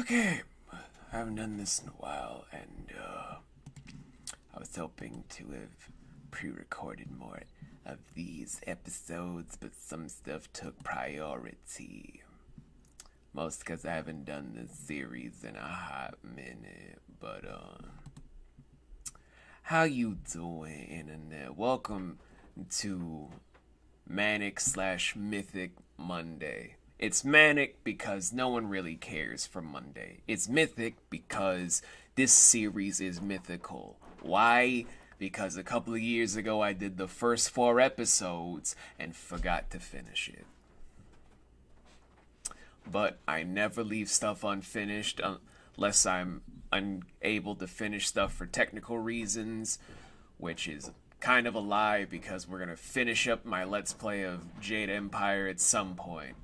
Okay, I haven't done this in a while, and I was hoping to have pre-recorded more of these episodes, but some stuff took priority. Most because I haven't done this series in a hot minute, but how you doing, internet? Welcome to Manic / Mythic Monday. It's Manic because no one really cares for Monday. It's Mythic because this series is mythical. Why? Because a couple of years ago I did the first 4 episodes and forgot to finish it. But I never leave stuff unfinished unless I'm unable to finish stuff for technical reasons, which is kind of a lie because we're going to finish up my Let's Play of Jade Empire at some point.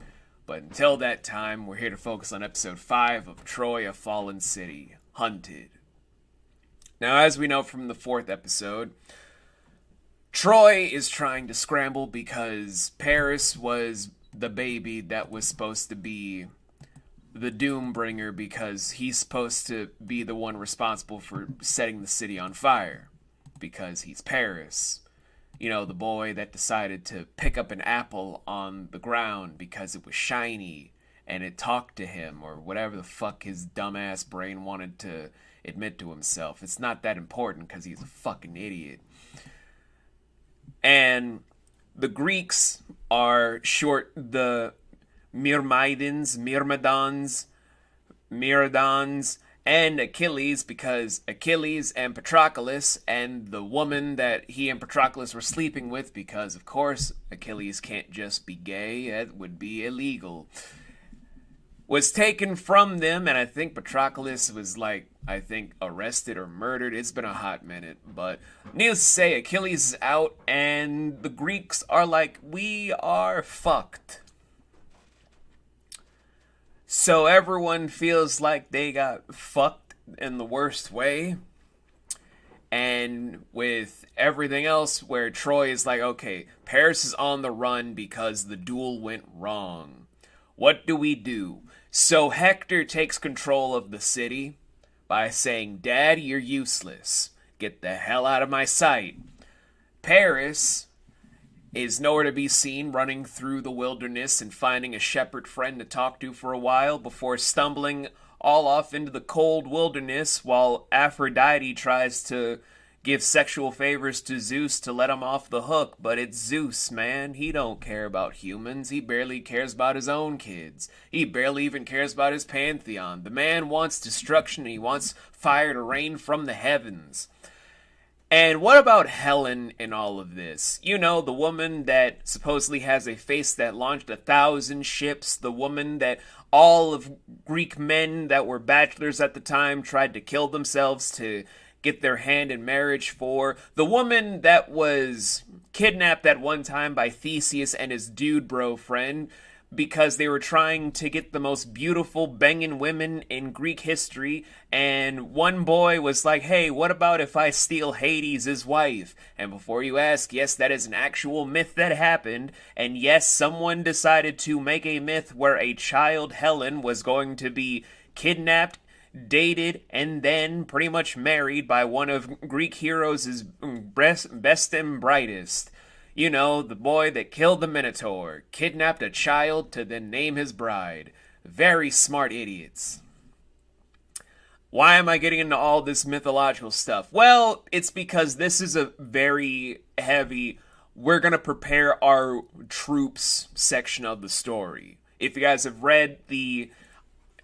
But until that time, we're here to focus on episode 5 of Troy, a Fallen City, Hunted. Now, as we know from the 4th episode, Troy is trying to scramble because Paris was the baby that was supposed to be the Doombringer because he's supposed to be the one responsible for setting the city on fire because he's Paris. You know, the boy that decided to pick up an apple on the ground because it was shiny and it talked to him, or whatever the fuck his dumbass brain wanted to admit to himself. It's not that important because he's a fucking idiot. And the Greeks are short the Myrmidons, and Achilles because Achilles and Patroclus and the woman that he and Patroclus were sleeping with, because of course Achilles can't just be gay, that would be illegal, was taken from them. And I think Patroclus was arrested or murdered. It's been a hot minute, but needless to say, Achilles is out and the Greeks are like, we are fucked. So everyone feels like they got fucked in the worst way. And with everything else where Troy is like, okay, Paris is on the run because the duel went wrong. What do we do? So Hector takes control of the city by saying, Dad, you're useless. Get the hell out of my sight. Paris is nowhere to be seen, running through the wilderness and finding a shepherd friend to talk to for a while before stumbling all off into the cold wilderness while Aphrodite tries to give sexual favors to Zeus to let him off the hook. But it's Zeus, man. He don't care about humans. He barely cares about his own kids. He barely even cares about his pantheon. The man wants destruction. He wants fire to rain from the heavens. And what about Helen in all of this? You know, the woman that supposedly has a face that launched 1,000 ships, the woman that all of Greek men that were bachelors at the time tried to kill themselves to get their hand in marriage for, the woman that was kidnapped at one time by Theseus and his dude bro friend because they were trying to get the most beautiful banging women in Greek history, and one boy was like, hey, what about if I steal Hades' wife? And before you ask, yes, that is an actual myth that happened, and yes, someone decided to make a myth where a child Helen was going to be kidnapped, dated, and then pretty much married by one of Greek heroes' best and brightest. You know, the boy that killed the Minotaur, kidnapped a child to then name his bride. Very smart idiots. Why am I getting into all this mythological stuff? Well, it's because this is a very heavy, we're going to prepare our troops section of the story. If you guys have read the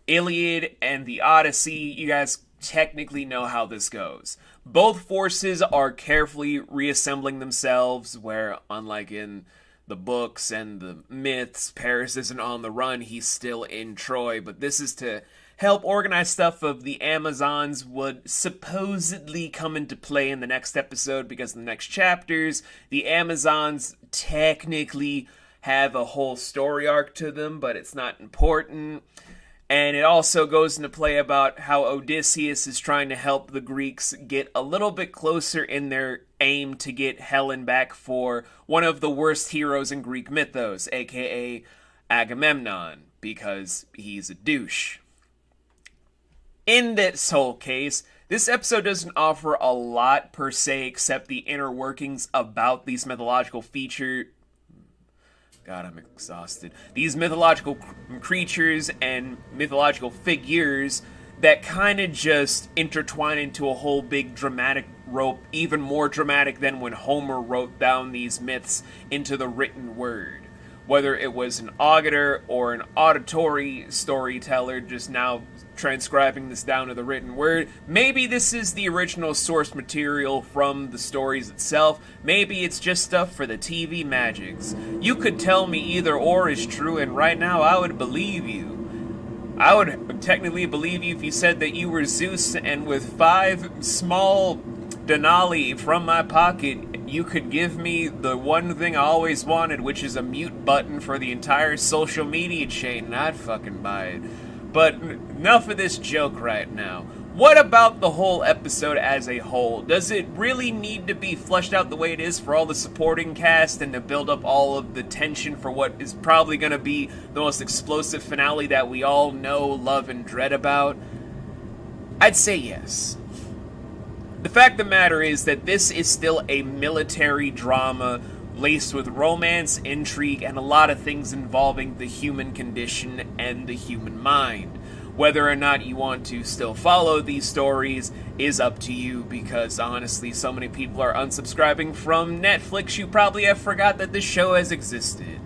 Iliad and the Odyssey, you guys technically know how this goes. Both forces are carefully reassembling themselves, where, unlike in the books and the myths, Paris isn't on the run, he's still in Troy, but this is to help organize stuff of the Amazons would supposedly come into play in the next episode, because in the next chapters, the Amazons technically have a whole story arc to them, but it's not important. And it also goes into play about how Odysseus is trying to help the Greeks get a little bit closer in their aim to get Helen back for one of the worst heroes in Greek mythos, aka Agamemnon, because he's a douche. In this whole case, this episode doesn't offer a lot per se except the inner workings about these mythological God, I'm exhausted. These mythological creatures and mythological figures that kind of just intertwine into a whole big dramatic rope, even more dramatic than when Homer wrote down these myths into the written word. Whether it was an auditor or an auditory storyteller just now transcribing this down to the written word, maybe this is the original source material from the stories itself, maybe it's just stuff for the TV magics. You could tell me either or is true, and right now I would believe you. I would technically believe you if you said that you were Zeus, and with 5 small Denali from my pocket, you could give me the one thing I always wanted, which is a mute button for the entire social media chain, and I'd fucking buy it. But enough of this joke right now. What about the whole episode as a whole? Does it really need to be fleshed out the way it is for all the supporting cast and to build up all of the tension for what is probably going to be the most explosive finale that we all know, love, and dread about? I'd say yes. The fact of the matter is that this is still a military drama laced with romance, intrigue, and a lot of things involving the human condition and the human mind. Whether or not you want to still follow these stories is up to you, because honestly, so many people are unsubscribing from Netflix, you probably have forgot that this show has existed.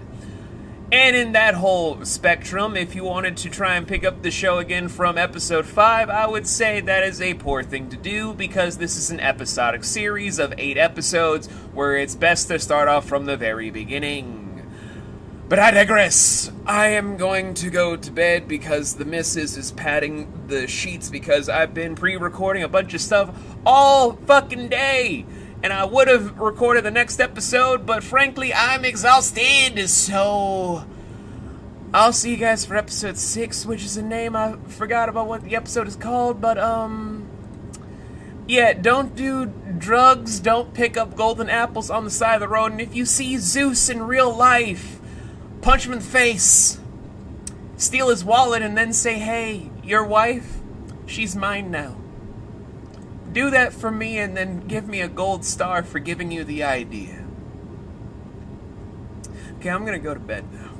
And in that whole spectrum, if you wanted to try and pick up the show again from episode 5, I would say that is a poor thing to do, because this is an episodic series of 8 episodes where it's best to start off from the very beginning. But I digress. I am going to go to bed because the missus is patting the sheets because I've been pre-recording a bunch of stuff all fucking day. And I would have recorded the next episode, but frankly, I'm exhausted, so I'll see you guys for episode 6, which is a name I forgot about what the episode is called, but, yeah, don't do drugs, don't pick up golden apples on the side of the road, and if you see Zeus in real life, punch him in the face, steal his wallet, and then say, hey, your wife, she's mine now. Do that for me and then give me a gold star for giving you the idea. Okay, I'm gonna go to bed now.